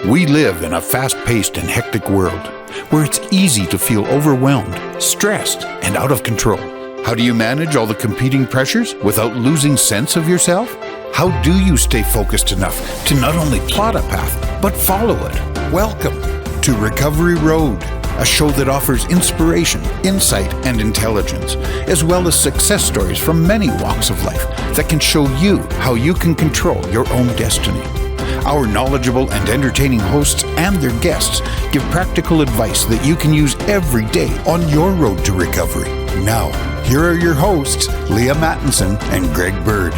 We live in a fast-paced and hectic world where it's easy to feel overwhelmed, stressed, and out of control. How do you manage all the competing pressures without losing sense of yourself? How do you stay focused enough to not only plot a path, but follow it? Welcome to Recovery Road, a show that offers inspiration, insight, and intelligence, as well as success stories from many walks of life that can show you how you can control your own destiny. Our knowledgeable and entertaining hosts and their guests give practical advice that you can use every day on your road to recovery. Now, here are your hosts, Leaha Mattinson and Greg Bird.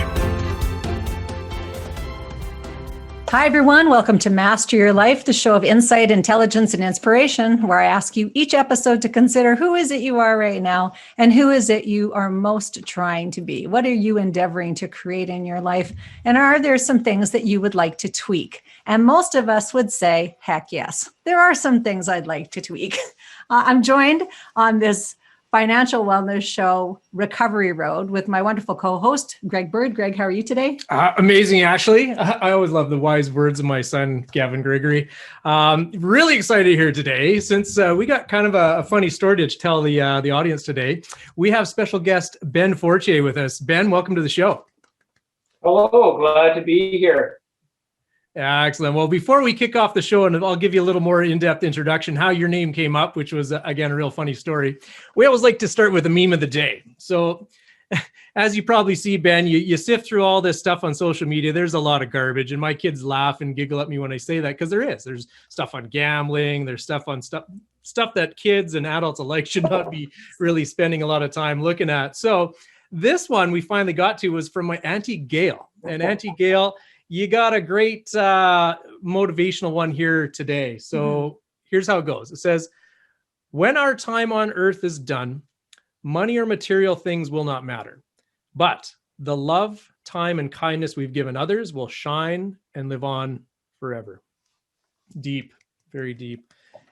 Hi, everyone. Welcome to Master Your Life, the show of insight, intelligence, and inspiration, where I ask you each episode to consider who is it you are right now and who is it you are most trying to be? What are you endeavoring to create in your life? And are there some things that you would like to tweak? And most of us would say, heck yes, there are some things I'd like to tweak. I'm joined on this financial wellness show, Recovery Road, with my wonderful co-host, Greg Bird. Greg, how are you today? Amazing, Ashley. I always love the wise words of my son, Gavin Gregory. Really excited here today since we got kind of a funny story to tell the audience today. We have special guest Ben Fortier with us. Ben, welcome to the show. Hello, glad to be here. Excellent. Well, before we kick off the show, and I'll give you a little more in-depth introduction, how your name came up, which was, again, a real funny story. We always like to start with a meme of the day. So as you probably see, Ben, you sift through all this stuff on social media. There's a lot of garbage, and my kids laugh and giggle at me when I say that because there's stuff on gambling. There's stuff on stuff that kids and adults alike should not be really spending a lot of time looking at. So this one we finally got to was from my Auntie Gail. And Auntie Gail, you got a great motivational one here today. So here's how it goes. It says, when our time on earth is done, money or material things will not matter, but the love, time, and kindness we've given others will shine and live on forever. Deep, very deep.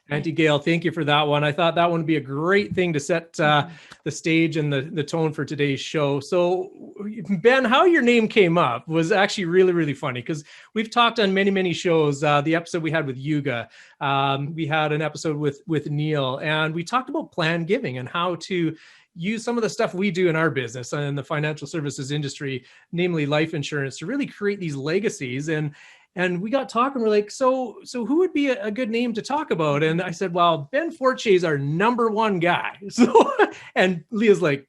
Auntie Gail, thank you for that one. I thought that one would be a great thing to set the stage and the tone for today's show. So, Ben, how your name came up was actually really, really funny because we've talked on many, many shows. The episode we had with Yuga, we had an episode with Neil, and we talked about planned giving and how to use some of the stuff we do in our business and in the financial services industry, namely life insurance, to really create these legacies. And we got talking, we're like, so who would be a good name to talk about? And I said, well, Ben Fortier is our number one guy. So, and Leah's like,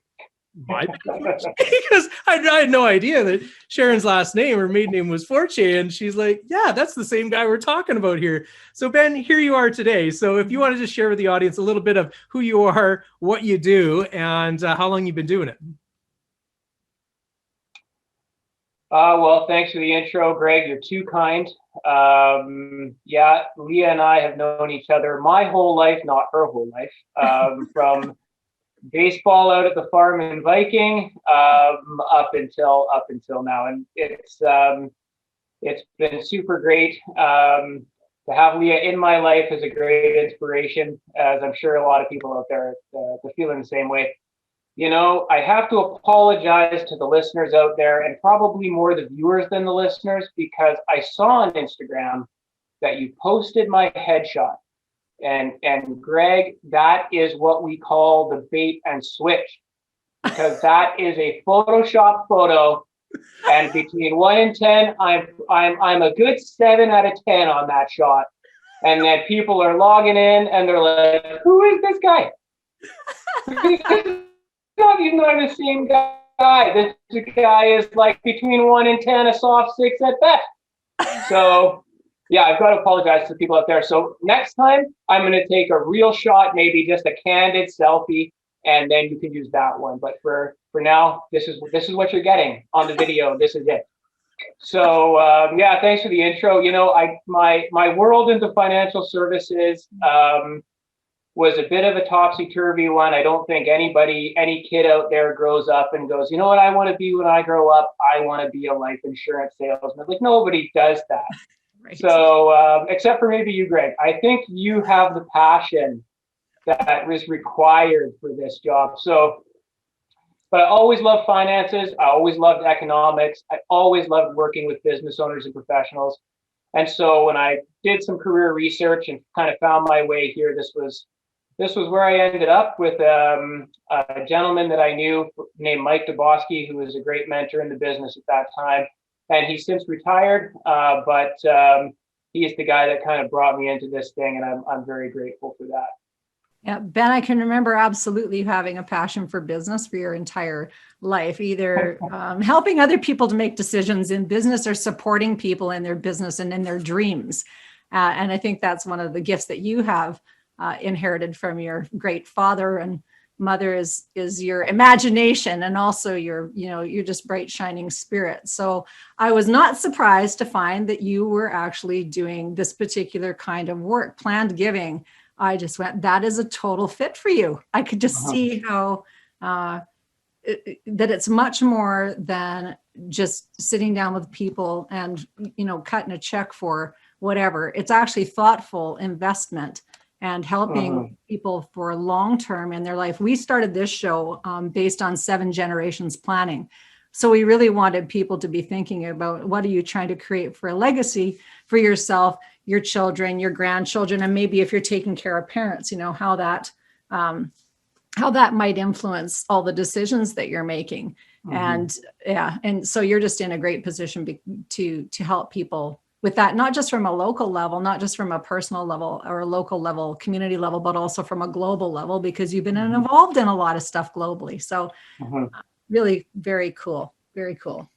why? Because I had no idea that Sharon's last name, her maiden name was Fortier. And she's like, yeah, that's the same guy we're talking about here. So Ben, here you are today. So if you want to just share with the audience a little bit of who you are, what you do, and how long you've been doing it. Well, thanks for the intro, Greg. You're too kind. Yeah, Leah and I have known each other my whole life, not her whole life, from baseball out at the farm in Viking up until now, and it's been super great. To have Leah in my life is a great inspiration, as I'm sure a lot of people out there are feeling the same way. You know, I have to apologize to the listeners out there, and probably more the viewers than the listeners, because I saw on Instagram that you posted my headshot. And Greg, that is what we call the bait and switch, because that is a Photoshop photo. And between 1 and 10, I'm a good 7 out of 10 on that shot. And then people are logging in and they're like, who is this guy? He's not the same guy. This guy is like between 1 and 10, a soft 6 at best. So yeah, I've got to apologize to people out there. So next time I'm going to take a real shot, maybe just a candid selfie, and then you can use that one. But for now, this is what you're getting on the video. This is it. So yeah, thanks for the intro. You know, my world into financial services was a bit of a topsy-turvy one. I don't think any kid out there grows up and goes, you know what I want to be when I grow up? I want to be a life insurance salesman. Like, nobody does that. Right. So except for maybe you, Greg. I think you have the passion that is required for this job. So, but I always loved finances. I always loved economics. I always loved working with business owners and professionals. And so when I did some career research and kind of found my way here. This was where I ended up with a gentleman that I knew named Mike Dabosky, who was a great mentor in the business at that time. And he's since retired, but he's the guy that kind of brought me into this thing, and I'm very grateful for that. Yeah, Ben, I can remember absolutely having a passion for business for your entire life, either helping other people to make decisions in business or supporting people in their business and in their dreams. And I think that's one of the gifts that you have inherited from your great father and mother is your imagination, and also your just bright shining spirit. So I was not surprised to find that you were actually doing this particular kind of work, planned giving. I just went, that is a total fit for you. I could just see how that it's much more than just sitting down with people and cutting a check for whatever. It's actually thoughtful investment and helping people for long term in their life. We started this show based on 7 generations planning. So we really wanted people to be thinking about, what are you trying to create for a legacy for yourself, your children, your grandchildren, and maybe if you're taking care of parents, how that might influence all the decisions that you're making. And so you're just in a great position to help people with that, not just from a local level, not just from a personal level or a local level, community level, but also from a global level, because you've been involved in a lot of stuff globally. So really very cool. Very cool.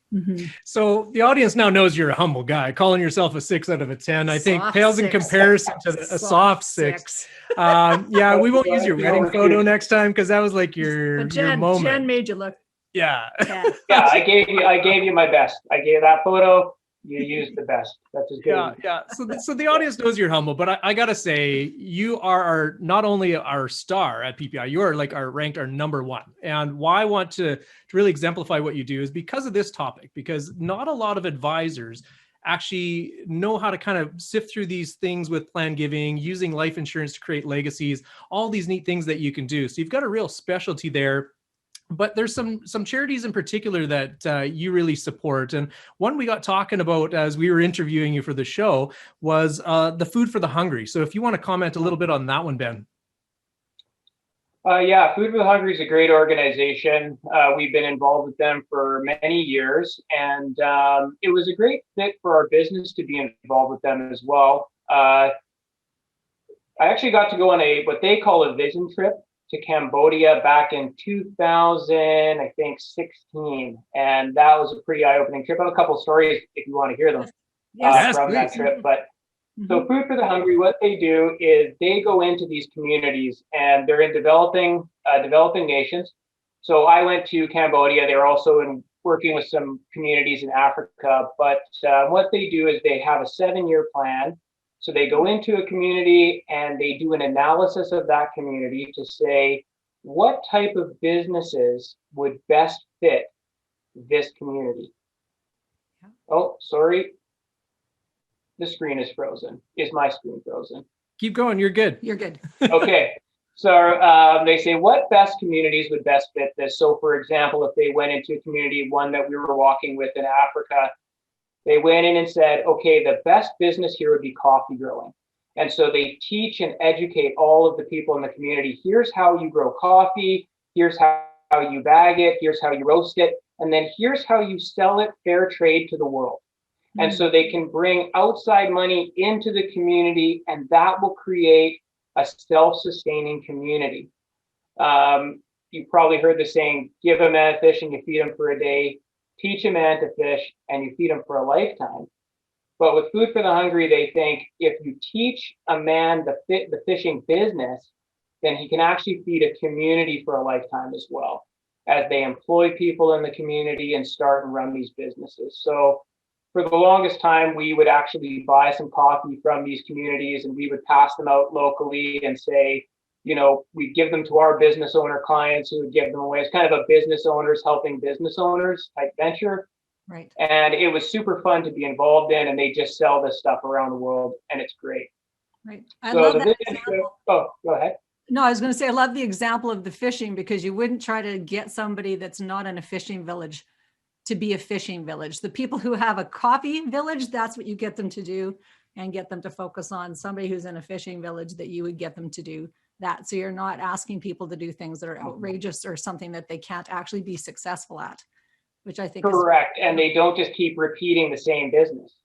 So the audience now knows you're a humble guy. Calling yourself a 6 out of a 10, I think pales in comparison to a soft 6. Yeah, we won't use your wedding photo next time, because that was like your moment. Jen made you look. Yeah. Yeah, I gave you my best. I gave that photo. You used the best. That's as good. Yeah. So the audience knows you're humble, but I gotta say, you are not only our star at PPI, you are like ranked our number 1. And why I want to really exemplify what you do is because of this topic, because not a lot of advisors actually know how to kind of sift through these things with planned giving, using life insurance to create legacies, all these neat things that you can do. So you've got a real specialty there. But there's some charities in particular that you really support. And one we got talking about as we were interviewing you for the show was the Food for the Hungry. So if you want to comment a little bit on that one, Ben. Yeah, Food for the Hungry is a great organization. We've been involved with them for many years, and it was a great fit for our business to be involved with them as well. I actually got to go on what they call a vision trip to Cambodia back in 2016, and that was a pretty eye-opening trip. I have a couple of stories if you want to hear them from that trip. But so Food for the Hungry, what they do is they go into these communities, and they're in developing nations. So I went to Cambodia. They're also working with some communities in Africa. But what they do is they have a 7-year plan. So they go into a community and they do an analysis of that community to say, what type of businesses would best fit this community? Oh, sorry. The screen is frozen. Is my screen frozen? Keep going. You're good. You're good. Okay. So they say, what best communities would best fit this? So for example, if they went into a community, one that we were walking with in Africa, they went in and said, okay, the best business here would be coffee growing. And so they teach and educate all of the people in the community. Here's how you grow coffee. Here's how you bag it. Here's how you roast it. And then here's how you sell it fair trade to the world. And so they can bring outside money into the community, and that will create a self-sustaining community. You probably heard the saying, give a man a fish and you feed him for a day. Teach a man to fish and you feed him for a lifetime. But with Food for the Hungry, they think if you teach a man the fishing business, then he can actually feed a community for a lifetime as well, as they employ people in the community and start and run these businesses. So for the longest time, we would actually buy some coffee from these communities and we would pass them out locally and say, we'd give them to our business owner clients who would give them away. It's kind of a business owners helping business owners type venture. Right. And it was super fun to be involved in, and they just sell this stuff around the world, and it's great. Right. I love that example. Oh, go ahead. No, I was going to say, I love the example of the fishing, because you wouldn't try to get somebody that's not in a fishing village to be a fishing village. The people who have a coffee village, that's what you get them to do. and get them to focus on somebody who's in a fishing village, that you would get them to do that. So you're not asking people to do things that are outrageous or something that they can't actually be successful at, which I think correct. And they don't just keep repeating the same business.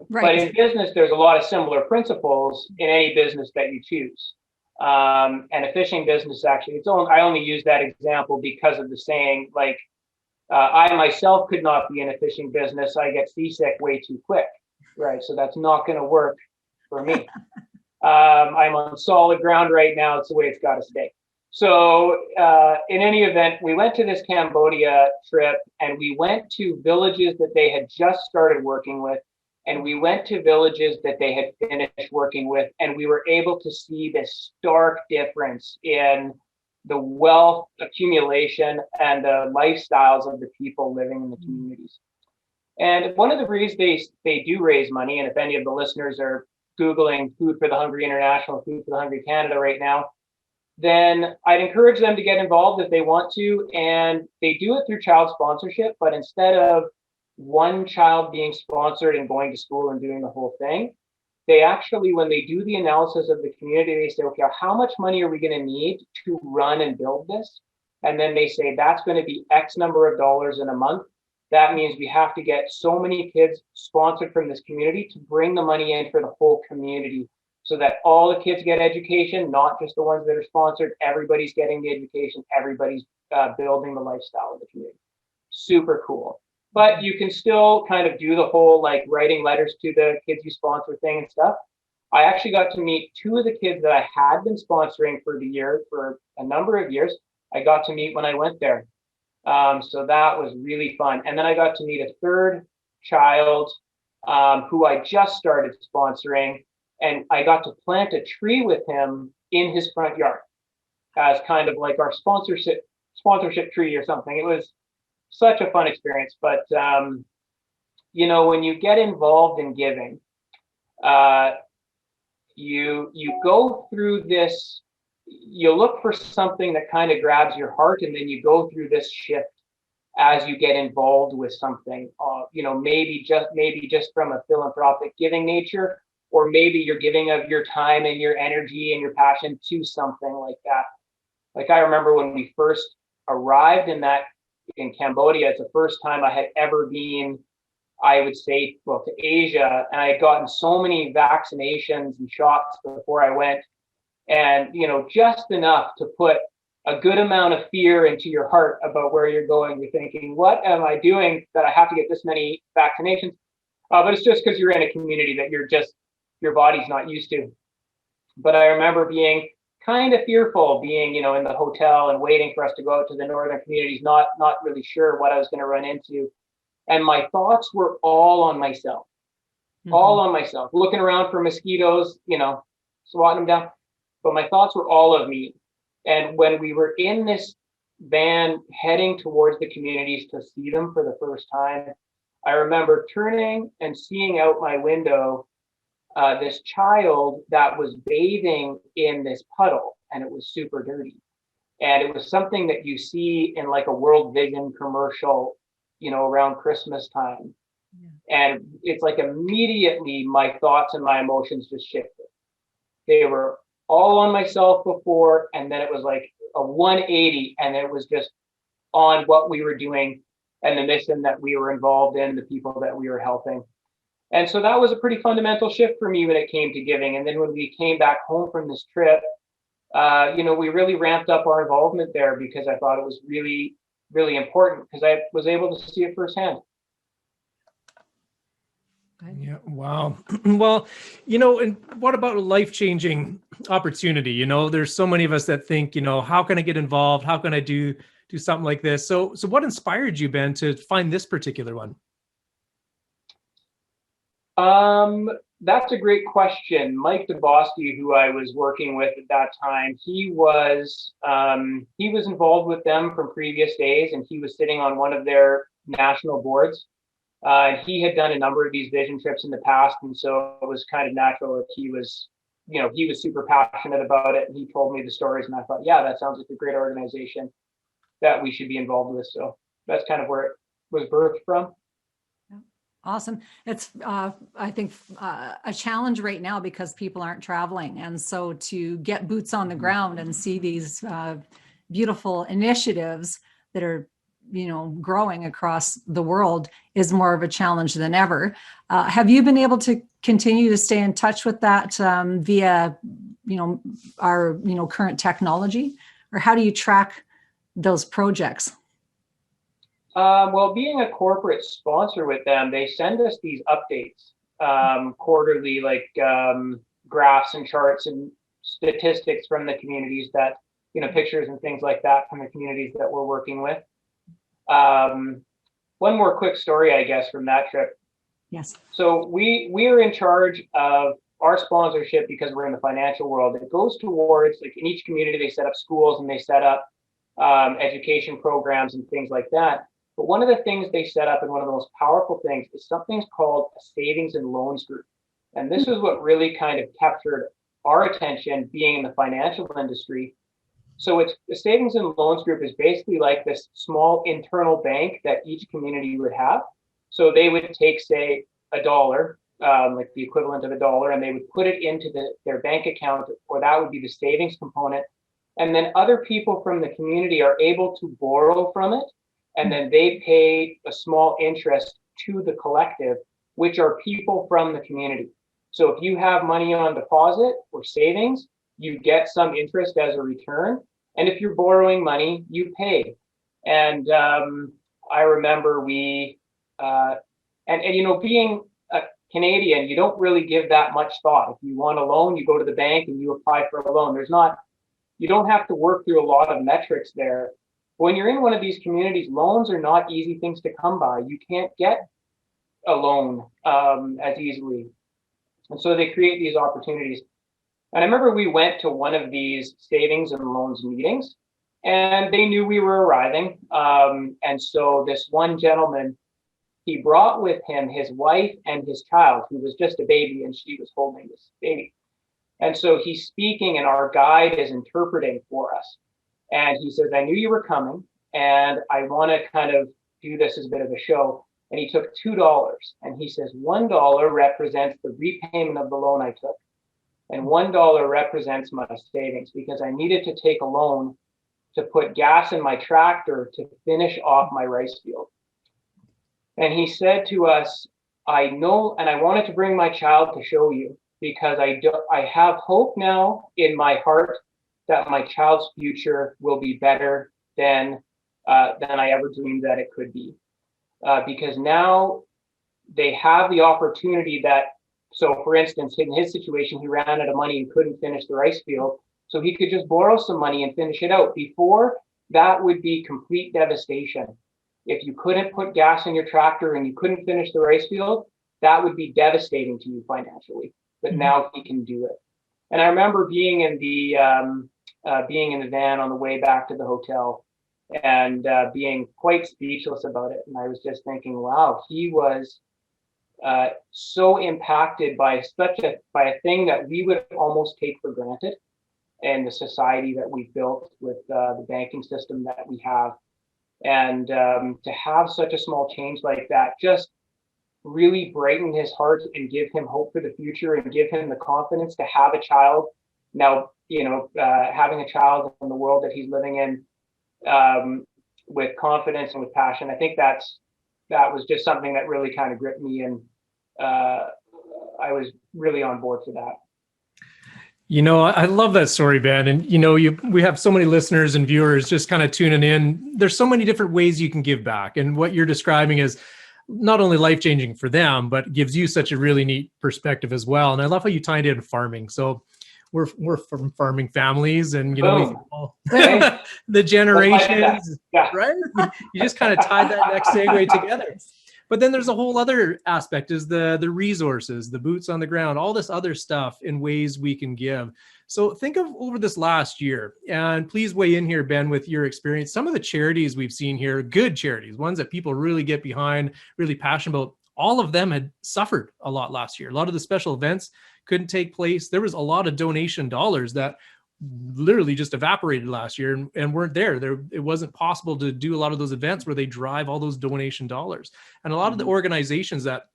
right. But in business, there's a lot of similar principles in any business that you choose. And a fishing business, actually, I only use that example because of the saying, like, I myself could not be in a fishing business. I get seasick way too quick, right? So that's not going to work for me. I'm on solid ground right now. It's the way it's got to stay. So in any event, we went to this Cambodia trip, and we went to villages that they had just started working with. And we went to villages that they had finished working with, and we were able to see this stark difference in the wealth accumulation and the lifestyles of the people living in the communities. And one of the reasons they do raise money, and if any of the listeners are Googling Food for the Hungry International, Food for the Hungry Canada right now, then I'd encourage them to get involved if they want to. And they do it through child sponsorship, but instead of one child being sponsored and going to school and doing the whole thing, they actually, when they do the analysis of the community, they say, okay, how much money are we going to need to run and build this? And then they say, that's going to be X number of dollars in a month. That means we have to get so many kids sponsored from this community to bring the money in for the whole community, so that all the kids get education, not just the ones that are sponsored. Everybody's getting the education. Everybody's building the lifestyle of the community. Super cool. But you can still kind of do the whole like writing letters to the kids you sponsor thing and stuff. I actually got to meet two of the kids that I had been sponsoring for a number of years. I got to meet when I went there. So that was really fun. And then I got to meet a third child who I just started sponsoring, and I got to plant a tree with him in his front yard as kind of like our sponsorship tree or something. It was such a fun experience. But you know, when you get involved in giving, you go through this. You look for something that kind of grabs your heart, and then you go through this shift as you get involved with something. You know, maybe just from a philanthropic giving nature, or maybe you're giving of your time and your energy and your passion to something like that. Like I remember when we first arrived in Cambodia, it's the first time I had ever been, I would say, well, to Asia, and I had gotten so many vaccinations and shots before I went. And, you know, just enough to put a good amount of fear into your heart about where you're going. You're thinking, what am I doing that I have to get this many vaccinations? But it's just because you're in a community that your body's not used to. But I remember being kind of fearful, being, you know, in the hotel and waiting for us to go out to the northern communities, not really sure what I was going to run into. And my thoughts were all on myself, looking around for mosquitoes, you know, swatting them down. But my thoughts were all of me. And when we were in this van heading towards the communities to see them for the first time, I remember turning and seeing out my window this child that was bathing in this puddle, and it was super dirty. And it was something that you see in like a World Vision commercial, you know, around Christmas time. Yeah. And it's like immediately my thoughts and my emotions just shifted. They were all on myself before, and then it was like a 180, and it was just on what we were doing and the mission that we were involved in, the people that we were helping. And so that was a pretty fundamental shift for me when it came to giving. And then when we came back home from this trip, you know, we really ramped up our involvement there, because I thought it was really, really important, because I was able to see it firsthand. Yeah. Wow. Well, you know, and what about a life-changing opportunity? You know, there's so many of us that think, you know, how can I get involved? How can I do something like this? So what inspired you, Ben, to find this particular one? That's a great question. Mike DeBoski, who I was working with at that time, he was involved with them from previous days, and he was sitting on one of their national boards. He had done a number of these vision trips in the past, and so it was kind of natural that he was super passionate about it, and he told me the stories, and I thought, yeah, that sounds like a great organization that we should be involved with. So that's kind of where it was birthed from. Awesome. It's, I think, a challenge right now because people aren't traveling. And so to get boots on the ground and see these beautiful initiatives that are, growing across the world is more of a challenge than ever. Have you been able to continue to stay in touch with that via, our, current technology? Or how do you track those projects? Well, being a corporate sponsor with them, they send us these updates quarterly, like graphs and charts and statistics from the communities that, pictures and things like that from the communities that we're working with. One more quick story, I guess, from that trip. Yes. So we are in charge of our sponsorship because we're in the financial world. It goes towards, like, in each community, they set up schools and they set up education programs and things like that. But one of the things they set up, and one of the most powerful things, is something called a savings and loans group. And this is what really kind of captured our attention, being in the financial industry. So it's the savings and loans group is basically like this small internal bank that each community would have. So they would take, say, $1, like the equivalent of $1, and they would put it into their bank account, or that would be the savings component. And then other people from the community are able to borrow from it. And then they pay a small interest to the collective, which are people from the community. So if you have money on deposit or savings, you get some interest as a return. And if you're borrowing money, you pay. And I remember being a Canadian, you don't really give that much thought. If you want a loan, you go to the bank and you apply for a loan. You don't have to work through a lot of metrics there. When you're in one of these communities, loans are not easy things to come by. You can't get a loan as easily. And so they create these opportunities. And I remember we went to one of these savings and loans meetings, and they knew we were arriving. And so this one gentleman, he brought with him his wife and his child, who was just a baby, and she was holding this baby. And so he's speaking, and our guide is interpreting for us. And he says, I knew you were coming, and I want to kind of do this as a bit of a show. And he took $2, and he says, $1 represents the repayment of the loan I took, and $1 represents my savings, because I needed to take a loan to put gas in my tractor to finish off my rice field. And he said to us, I know, and I wanted to bring my child to show you, because I have hope now in my heart that my child's future will be better than I ever dreamed that it could be. Because now they have the opportunity so for instance, in his situation, he ran out of money and couldn't finish the rice field. So he could just borrow some money and finish it out. Before, that would be complete devastation. If you couldn't put gas in your tractor and you couldn't finish the rice field, that would be devastating to you financially. But now he can do it. And I remember being in the van on the way back to the hotel, and being quite speechless about it. And I was just thinking, wow, he was so impacted by a thing that we would almost take for granted, and the society that we've built with the banking system that we have. And to have such a small change like that just really brighten his heart and give him hope for the future, and give him the confidence to have a child now, having a child in the world that he's living in with confidence and with passion. I think that was just something that really kind of gripped me, and I was really on board for that. I love that story, Ben. And, we have so many listeners and viewers just kind of tuning in. There's so many different ways you can give back. And what you're describing is not only life-changing for them, but gives you such a really neat perspective as well. And I love how you tied in farming. So we're from farming families, and, the generations, right? You just kind of tied that next segue together. But then there's a whole other aspect, is the resources, the boots on the ground, all this other stuff in ways we can give. So think of over this last year, and please weigh in here, Ben, with your experience. Some of the charities we've seen here, good charities, ones that people really get behind, really passionate about, all of them had suffered a lot last year. A lot of the special events couldn't take place. There was a lot of donation dollars that literally just evaporated last year and weren't there. It wasn't possible to do a lot of those events where they drive all those donation dollars. And a lot of the organizations that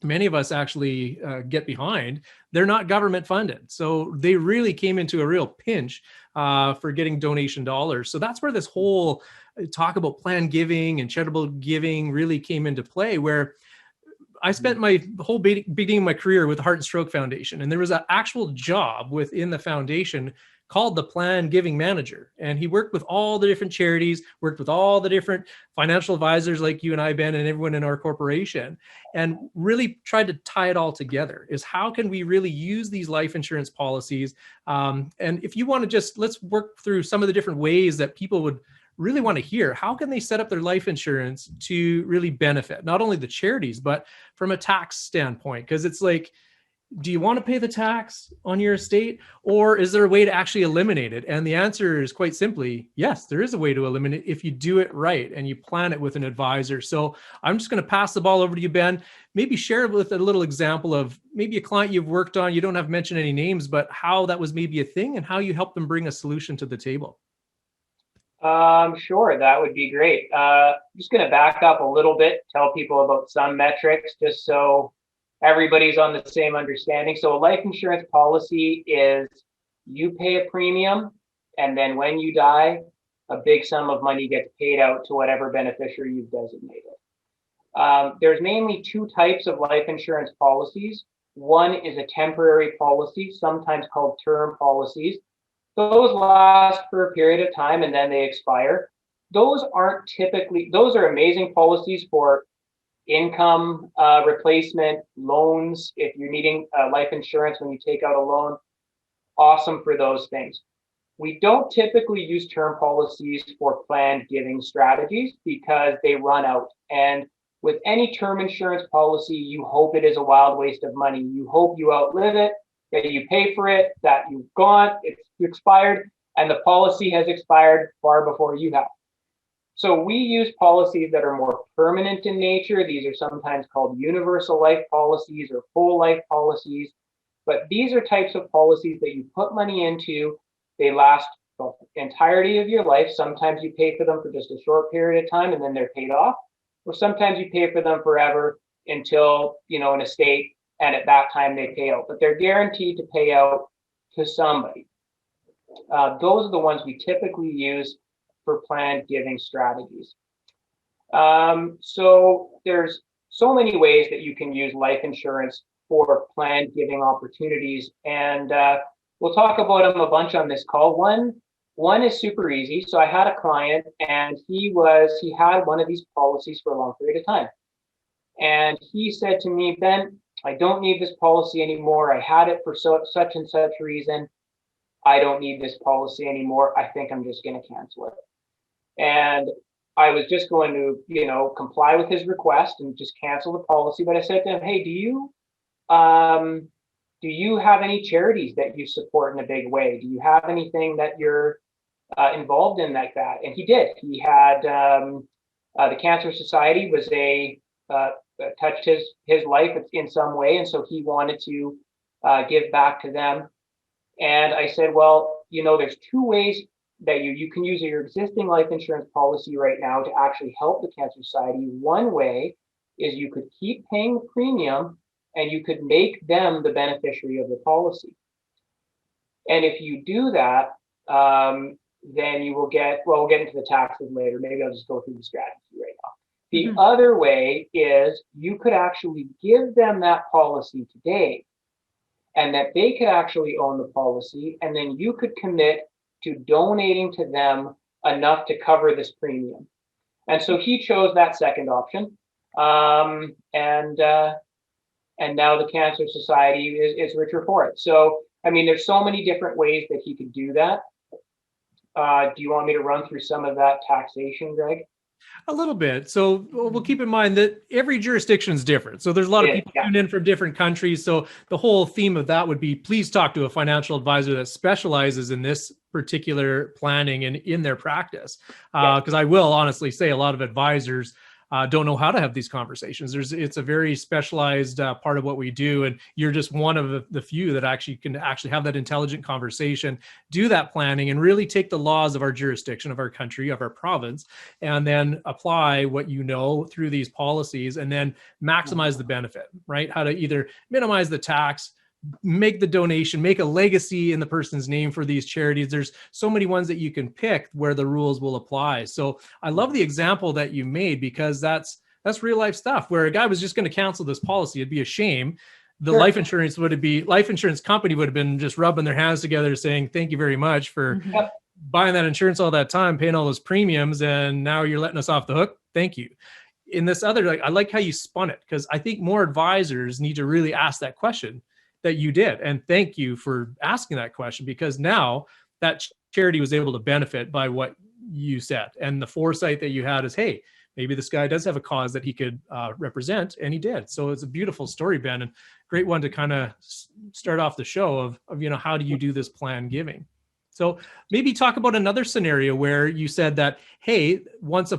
many of us actually get behind, they're not government funded. So they really came into a real pinch for getting donation dollars. So that's where this whole talk about planned giving and charitable giving really came into play, where I spent my whole beginning of my career with the Heart and Stroke Foundation, and there was an actual job within the foundation called the Planned Giving Manager. And he worked with all the different charities, worked with all the different financial advisors like you and I, Ben, and everyone in our corporation, and really tried to tie it all together. Is how can we really use these life insurance policies? And if you want to let's work through some of the different ways that people would really want to hear, how can they set up their life insurance to really benefit not only the charities, but from a tax standpoint? Because it's like, do you want to pay the tax on your estate, or is there a way to actually eliminate it? And the answer is quite simply, yes, there is a way to eliminate it if you do it right and you plan it with an advisor. So I'm just going to pass the ball over to you, Ben. Maybe share with a little example of maybe a client you've worked on. You don't have to mention any names, but how that was maybe a thing and how you helped them bring a solution to the table. Sure, that would be great. Just going to back up a little bit, tell people about some metrics, just so everybody's on the same understanding. So a life insurance policy is you pay a premium, and then when you die, a big sum of money gets paid out to whatever beneficiary you've designated. There's mainly two types of life insurance policies. One is a temporary policy, sometimes called term policies. Those last for a period of time and then they expire. Those are amazing policies for income replacement, loans. If you're needing life insurance when you take out a loan, awesome for those things. We don't typically use term policies for planned giving strategies because they run out. And with any term insurance policy, you hope it is a wild waste of money. You hope you outlive it, that you pay for it, that you've gone, it's expired, and the policy has expired far before you have. So we use policies that are more permanent in nature. These are sometimes called universal life policies or whole life policies. But these are types of policies that you put money into. They last the entirety of your life. Sometimes you pay for them for just a short period of time and then they're paid off. Or sometimes you pay for them forever until, an estate, and at that time they pay out. But they're guaranteed to pay out to somebody. Those are the ones we typically use for planned giving strategies. So there's so many ways that you can use life insurance for planned giving opportunities, and we'll talk about them a bunch on this call. One is super easy. So I had a client, and he had one of these policies for a long period of time, and he said to me, Ben, I don't need this policy anymore. I had it for such and such reason. I don't need this policy anymore. I think I'm just going to cancel it. And I was just going to, comply with his request and just cancel the policy. But I said to him, hey, do you have any charities that you support in a big way? Do you have anything that you're involved in like that? And he did. He had the Cancer Society was touched his life in some way, and so he wanted to give back to them. And I said, well, there's two ways that you can use your existing life insurance policy right now to actually help the Cancer Society. One way is you could keep paying the premium and you could make them the beneficiary of the policy. And if you do that, then you will we'll get into the taxes later. Maybe I'll just go through the strategy right now. The other way is you could actually give them that policy today, and that they could actually own the policy, and then you could commit to donating to them enough to cover this premium. And so he chose that second option. And now the Cancer Society is richer for it. So, there's so many different ways that he could do that. Do you want me to run through some of that taxation, Greg? A little bit. So we'll keep in mind that every jurisdiction is different. So there's a lot of people tuned in from different countries. So the whole theme of that would be, please talk to a financial advisor that specializes in this particular planning and in their practice. Because I will honestly say a lot of advisors don't know how to have these conversations. It's a very specialized part of what we do, and you're just one of the few that actually can have that intelligent conversation, do that planning, and really take the laws of our jurisdiction, of our country, of our province, and then apply what you know through these policies, and then maximize the benefit, right? How to either minimize the tax, make the donation, make a legacy in the person's name for these charities. There's so many ones that you can pick where the rules will apply. So I love the example that you made, because that's real life stuff where a guy was just going to cancel this policy. It'd be a shame. The Sure. life insurance company would have been just rubbing their hands together saying, thank you very much for buying that insurance all that time, paying all those premiums, and now you're letting us off the hook. Thank you. In this other, I like how you spun it, because I think more advisors need to really ask that question that you did. And thank you for asking that question, because now that charity was able to benefit by what you said. And the foresight that you had is, hey, maybe this guy does have a cause that he could represent, and he did. So it's a beautiful story, Ben, and great one to kind of start off the show of how do you do this plan giving? So maybe talk about another scenario where you said that, hey, once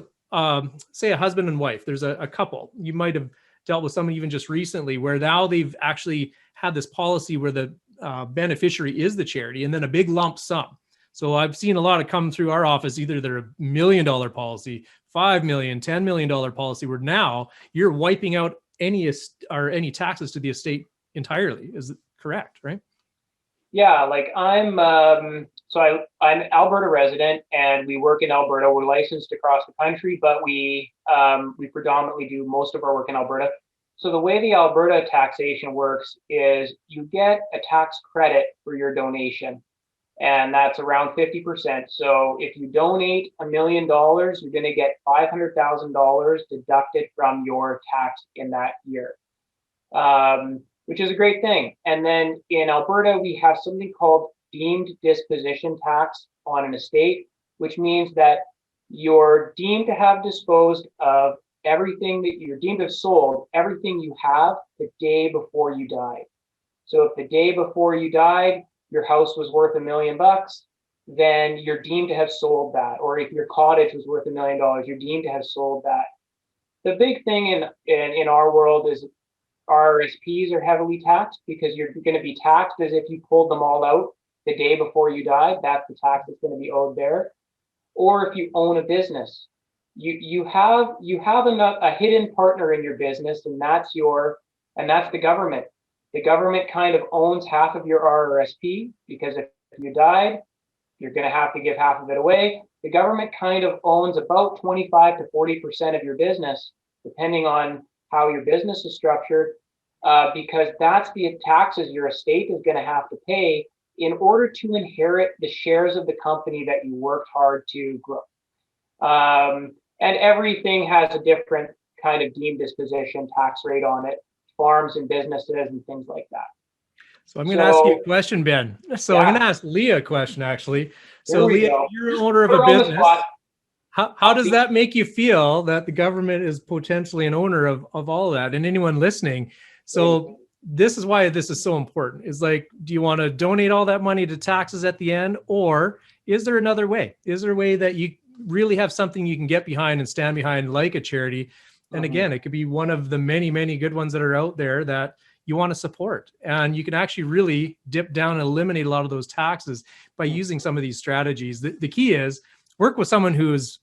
say a husband and wife, there's a couple, you might have dealt with someone even just recently where now they've actually had this policy where the beneficiary is the charity, and then a big lump sum. So I've seen a lot of come through our office, either they're $1 million policy, $5 million, $10 million policy, where now you're wiping out any taxes to the estate entirely. Is it correct, right? Yeah, like I'm Alberta resident, and we work in Alberta. We're licensed across the country, but we predominantly do most of our work in Alberta. So the way the Alberta taxation works is you get a tax credit for your donation, and that's around 50%. So if you donate $1 million, you're going to get $500,000 deducted from your tax in that year, which is a great thing. And then in Alberta, we have something called deemed disposition tax on an estate, which means that you're deemed to have disposed of everything that you're deemed to have sold, everything you have the day before you died. So if the day before you died, your house was worth $1 million, then you're deemed to have sold that. Or if your cottage was worth $1 million, you're deemed to have sold that. The big thing in our world is RRSPs are heavily taxed, because you're going to be taxed as if you pulled them all out the day before you died. That's the tax that's going to be owed there. Or if you own a business, you have a hidden partner in your business, and that's the government. The government kind of owns half of your RRSP, because if you died, you're going to have to give half of it away. The government kind of owns about 25 to 40% of your business, depending on how your business is structured, because that's the taxes your estate is going to have to pay in order to inherit the shares of the company that you worked hard to grow. And everything has a different kind of deemed disposition tax rate on it, farms and businesses and things like that. So I'm going to ask you a question, Ben. So I'm going to ask Leaha a question, actually. So Leaha, you're an owner of a business. How does that make you feel that the government is potentially an owner of all of that, and anyone listening? So this is why this is so important. Is like, do you want to donate all that money to taxes at the end, or is there another way? Is there a way that you really have something you can get behind and stand behind, like a charity? And again, it could be one of the many, many good ones that are out there that you want to support. And you can actually really dip down and eliminate a lot of those taxes by using some of these strategies. The key is work with someone who's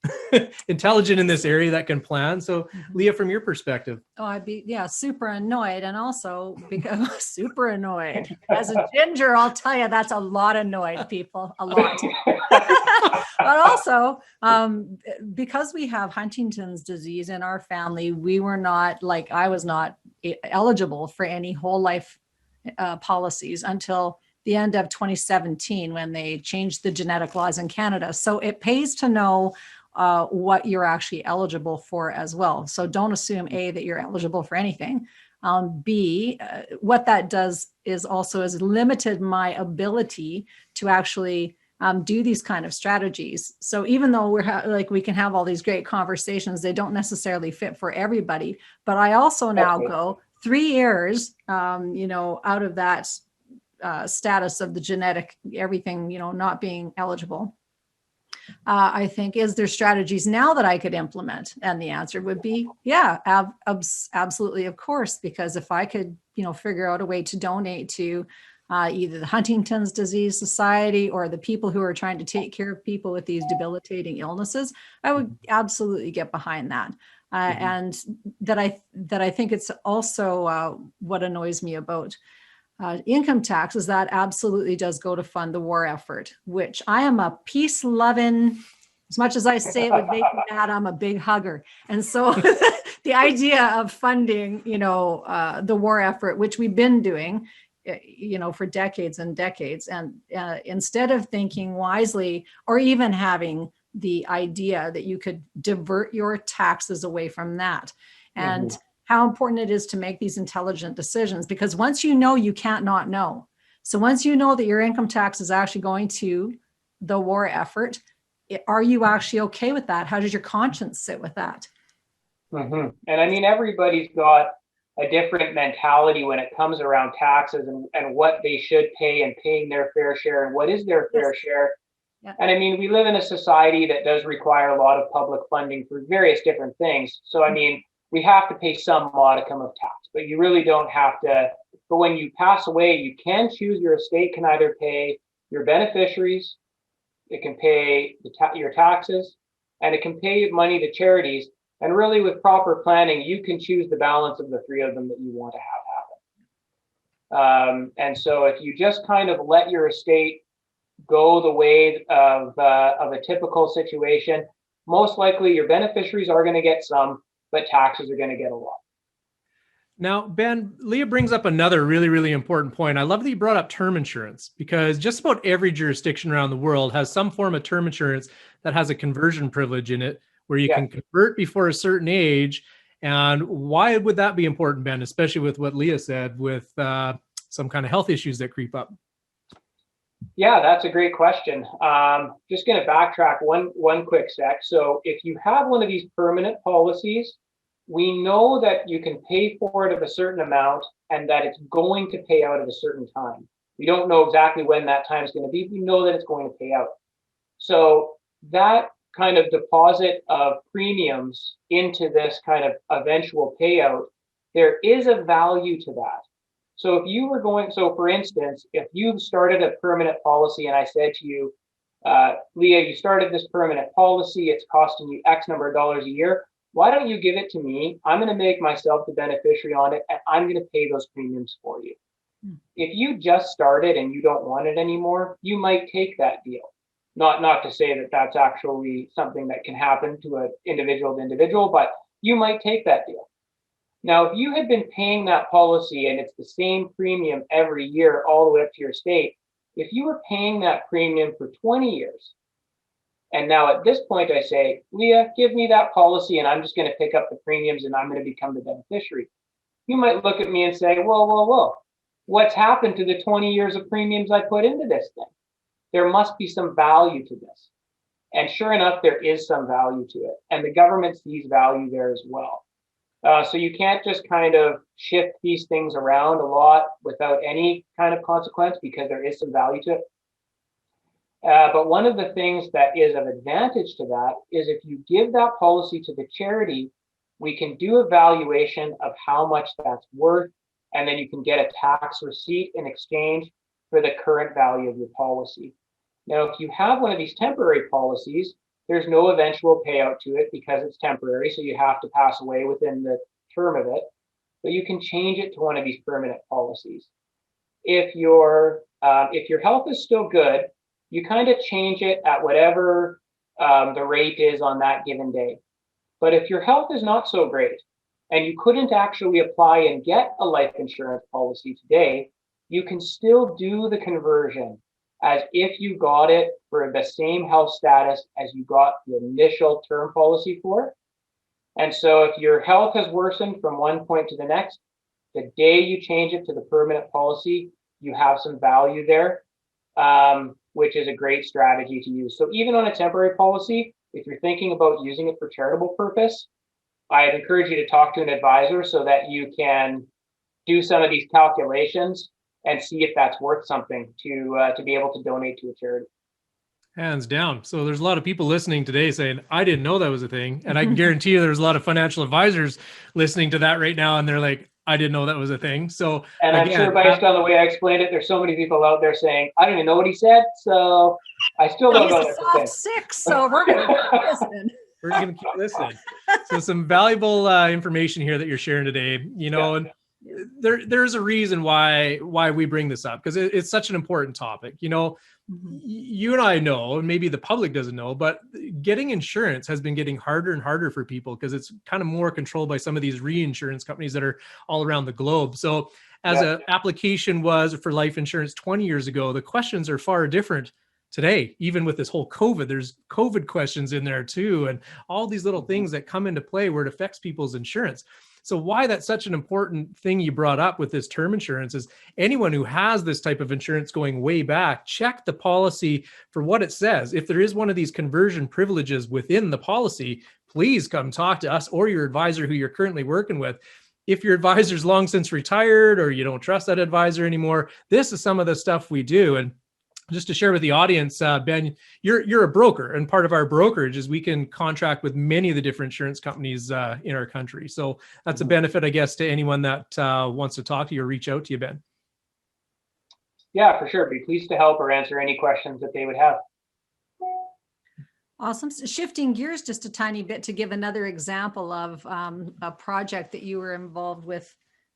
intelligent in this area that can plan. So Leaha, from your perspective. Oh, I'd be, super annoyed. And also because super annoyed. As a ginger, I'll tell you, that's a lot of annoyed people, a lot. But also, because we have Huntington's disease in our family, we were not, I was not eligible for any whole life policies until the end of 2017, when they changed the genetic laws in Canada. So it pays to know what you're actually eligible for as well. So don't assume A, that you're eligible for anything. B, what that does is also has limited my ability to actually do these kind of strategies. So even though we can have all these great conversations, they don't necessarily fit for everybody. But I also now go 3 years, out of that status of the genetic, everything, not being eligible. I think, is there strategies now that I could implement? And the answer would be, yeah, absolutely, of course, because if I could, figure out a way to donate to either the Huntington's Disease Society or the people who are trying to take care of people with these debilitating illnesses, I would absolutely get behind that. And that I think it's also what annoys me about income tax is that absolutely does go to fund the war effort, which I am a peace-loving, as much as I say it would make me mad, I'm a big hugger. And so the idea of funding, the war effort, which we've been doing, for decades and decades, and instead of thinking wisely or even having the idea that you could divert your taxes away from that. And how important it is to make these intelligent decisions, because once you know, you can't not know. So once you know that your income tax is actually going to the war effort, are you actually okay with that? How does your conscience sit with that? And I mean, everybody's got a different mentality when it comes around taxes and what they should pay and paying their fair share and what is their fair share. Yeah. And I mean, we live in a society that does require a lot of public funding for various different things. So, I mean, we have to pay some modicum of tax, but you really don't have to. But when you pass away, you can choose. Your estate can either pay your beneficiaries, it can pay your taxes, and it can pay money to charities. And really, with proper planning, you can choose the balance of the three of them that you want to have happen. And so if you just kind of let your estate go the way of a typical situation, most likely your beneficiaries are going to get some, but taxes are going to get a lot. Now, Ben, Leaha brings up another really, really important point. I love that you brought up term insurance, because just about every jurisdiction around the world has some form of term insurance that has a conversion privilege in it, where you can convert before a certain age. And why would that be important, Ben, especially with what Leaha said, with some kind of health issues that creep up? Yeah, that's a great question. Just going to backtrack one quick sec. So if you have one of these permanent policies, we know that you can pay for it of a certain amount and that it's going to pay out at a certain time. We don't know exactly when that time is going to be. We know that it's going to pay out. So that kind of deposit of premiums into this kind of eventual payout, there is a value to that. So if you were going, so for instance, if you started a permanent policy and I said to you, Leaha, you started this permanent policy, it's costing you X number of dollars a year, why don't you give it to me? I'm going to make myself the beneficiary on it and I'm going to pay those premiums for you. If you just started and you don't want it anymore, you might take that deal. Not to say that that's actually something that can happen to an individual to individual, but you might take that deal. Now, if you had been paying that policy and it's the same premium every year all the way up to your estate, if you were paying that premium for 20 years, and now at this point I say, Leaha, give me that policy and I'm just going to pick up the premiums and I'm going to become the beneficiary. You might look at me and say, whoa, what's happened to the 20 years of premiums I put into this thing? There must be some value to this. And sure enough, there is some value to it. And the government sees value there as well. So you can't just kind of shift these things around a lot without any kind of consequence, because there is some value to it. But one of the things that is of advantage to that is if you give that policy to the charity, we can do a valuation of how much that's worth, and then you can get a tax receipt in exchange for the current value of your policy. Now, if you have one of these temporary policies, there's no eventual payout to it because it's temporary, so you have to pass away within the term of it, but you can change it to one of these permanent policies. If your health is still good, you kind of change it at whatever the rate is on that given day. But if your health is not so great and you couldn't actually apply and get a life insurance policy today, you can still do the conversion as if you got it for the same health status as you got the initial term policy for. And so if your health has worsened from one point to the next, the day you change it to the permanent policy, you have some value there, which is a great strategy to use. So even on a temporary policy, if you're thinking about using it for charitable purpose, I'd encourage you to talk to an advisor so that you can do some of these calculations and see if that's worth something to be able to donate to a charity. Hands down. So there's a lot of people listening today saying, I didn't know that was a thing. And I can guarantee you there's a lot of financial advisors listening to that right now. And they're like, I didn't know that was a thing. So And I'm sure based on the way I explained it, there's so many people out there saying, I don't even know what he said. So I still don't know that's a thing. 6, so we're going to keep listening. We're going to keep listening. So some valuable information here that you're sharing today, you know, and there's a reason why we bring this up, because it's such an important topic. You know, you and I know, and maybe the public doesn't know, but getting insurance has been getting harder and harder for people because it's kind of more controlled by some of these reinsurance companies that are all around the globe. So as an application was for life insurance 20 years ago, the questions are far different today. Even with this whole COVID, there's COVID questions in there too, and all these little things that come into play where it affects people's insurance. So why that's such an important thing you brought up with this term insurance is anyone who has this type of insurance going way back, check the policy for what it says. If there is one of these conversion privileges within the policy, please come talk to us or your advisor who you're currently working with. If your advisor's long since retired or you don't trust that advisor anymore, this is some of the stuff we do. And just to share with the audience, Ben, you're a broker, and part of our brokerage is we can contract with many of the different insurance companies in our country. So that's a benefit, I guess, to anyone that wants to talk to you or reach out to you, Ben. Yeah, for sure. Be pleased to help or answer any questions that they would have. Awesome. So shifting gears just a tiny bit to give another example of a project that you were involved with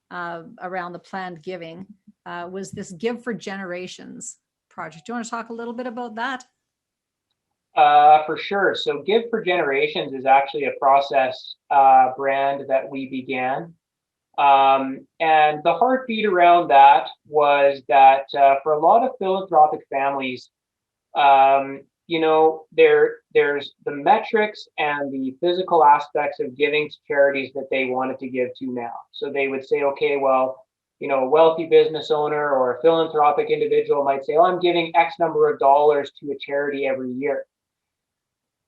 around the planned giving was this Give for Generations project. Do you want to talk a little bit about that? For sure. So Give for Generations is actually a process brand that we began. And the heartbeat around that was that for a lot of philanthropic families, you know, there's the metrics and the physical aspects of giving to charities that they wanted to give to now. So they would say, okay, well, you know, a wealthy business owner or a philanthropic individual might say, oh, I'm giving X number of dollars to a charity every year.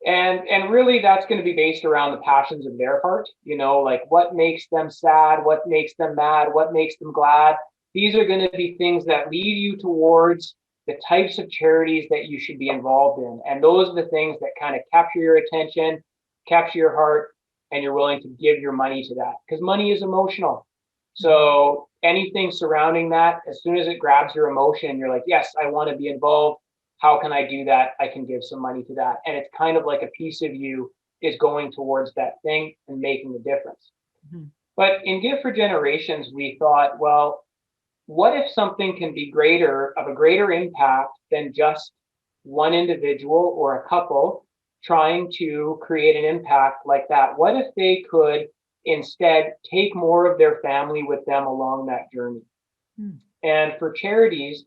And really that's going to be based around the passions of their heart, you know, like what makes them sad, what makes them mad, what makes them glad. These are going to be things that lead you towards the types of charities that you should be involved in. And those are the things that kind of capture your attention, capture your heart, and you're willing to give your money to that, because money is emotional. So anything surrounding that, as soon as it grabs your emotion, you're like, yes, I want to be involved. How can I do that? I can give some money to that. And it's kind of like a piece of you is going towards that thing and making a difference. But in Give for Generations, we thought, well, what if something can be of a greater impact than just one individual or a couple trying to create an impact like that? What if they could instead take more of their family with them along that journey? And for charities,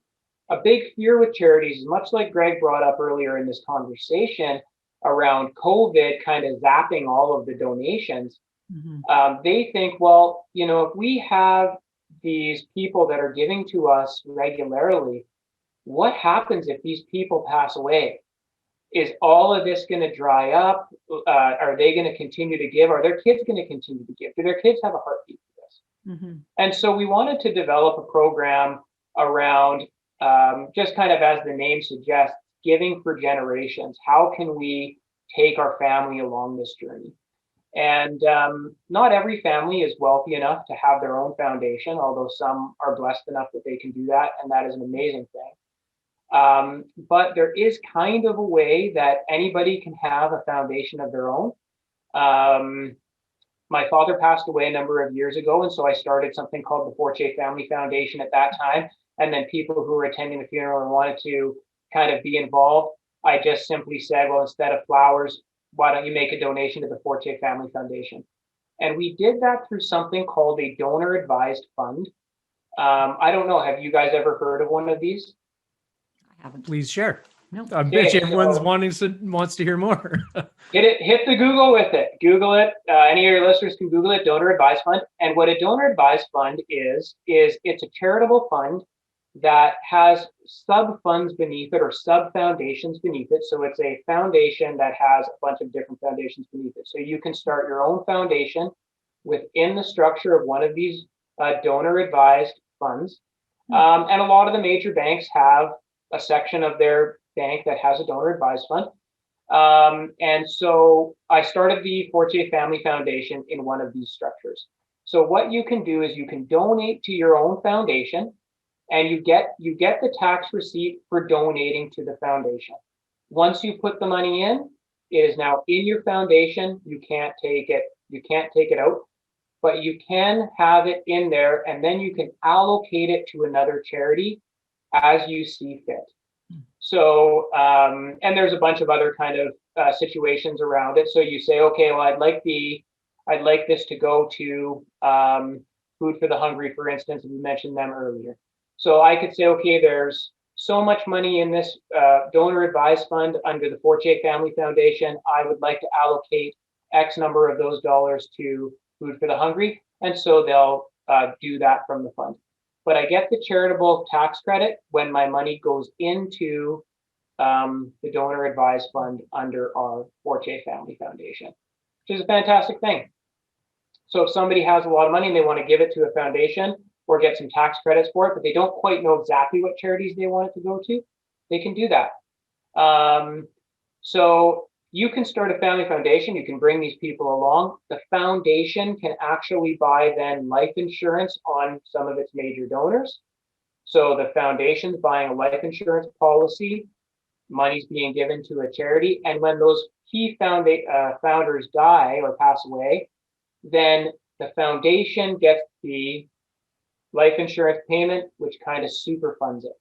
a big fear with charities, much like Greg brought up earlier in this conversation around COVID kind of zapping all of the donations, they think, well, you know, if we have these people that are giving to us regularly, what happens if these people pass away? Is all of this going to dry up? Are they going to continue to give? Are their kids going to continue to give? Do their kids have a heartbeat for this? And so we wanted to develop a program around just kind of, as the name suggests, giving for generations. How can we take our family along this journey? And not every family is wealthy enough to have their own foundation, although some are blessed enough that they can do that, and that is an amazing thing. But there is kind of a way that anybody can have a foundation of their own. My father passed away a number of years ago, and so I started something called the Forte Family Foundation at that time. And then people who were attending the funeral and wanted to kind of be involved, I just simply said, well, instead of flowers, why don't you make a donation to the Forte Family Foundation? And we did that through something called a donor advised fund. I don't know, have you guys ever heard of one of these? I haven't. Please share. No. I bet you everyone's wants to hear more. Hit the Google with it. Google it. Any of your listeners can Google it, donor advised fund. And what a donor advised fund is it's a charitable fund that has sub funds beneath it or sub foundations beneath it. So it's a foundation that has a bunch of different foundations beneath it. So you can start your own foundation within the structure of one of these donor advised funds. And a lot of the major banks have a section of their bank that has a donor advised fund. And so I started the Forte Family Foundation in one of these structures. So what you can do is you can donate to your own foundation, and you get the tax receipt for donating to the foundation. Once you put the money in, it is now in your foundation. You can't take it out, but you can have it in there, and then you can allocate it to another charity as you see fit. So, and there's a bunch of other kind of situations around it. So you say, okay, well, I'd like this to go to Food for the Hungry, for instance, and you mentioned them earlier. So I could say, okay, there's so much money in this donor advised fund under the Forte Family Foundation. I would like to allocate X number of those dollars to Food for the Hungry. And so they'll do that from the fund. But I get the charitable tax credit when my money goes into the donor advised fund under our Forte Family Foundation, which is a fantastic thing. So if somebody has a lot of money and they want to give it to a foundation or get some tax credits for it, but they don't quite know exactly what charities they want it to go to, they can do that. So you can start a family foundation. You can bring these people along. The foundation can actually buy then life insurance on some of its major donors. So the foundation's buying a life insurance policy, money's being given to a charity. And when those key founders die or pass away, then the foundation gets the life insurance payment, which kind of super funds it.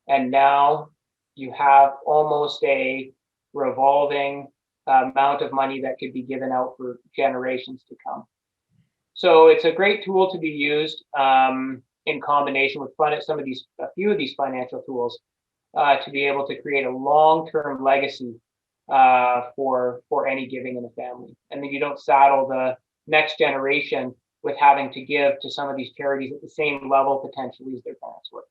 And now you have almost a revolving amount of money that could be given out for generations to come. So it's a great tool to be used in combination with a few of these financial tools to be able to create a long-term legacy for any giving in a family. And then you don't saddle the next generation with having to give to some of these charities at the same level potentially as their parents were.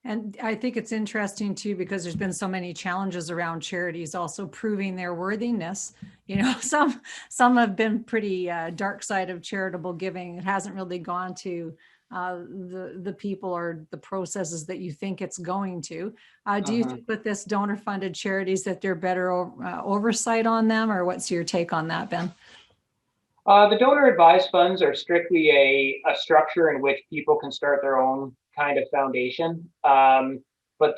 And I think it's interesting too, because there's been so many challenges around charities also proving their worthiness. You know, some have been pretty dark side of charitable giving. It hasn't really gone to the people or the processes that you think it's going to. Do you think with this donor funded charities that they're better oversight on them, or what's your take on that, Ben? The donor advised funds are strictly a structure in which people can start their own kind of foundation, but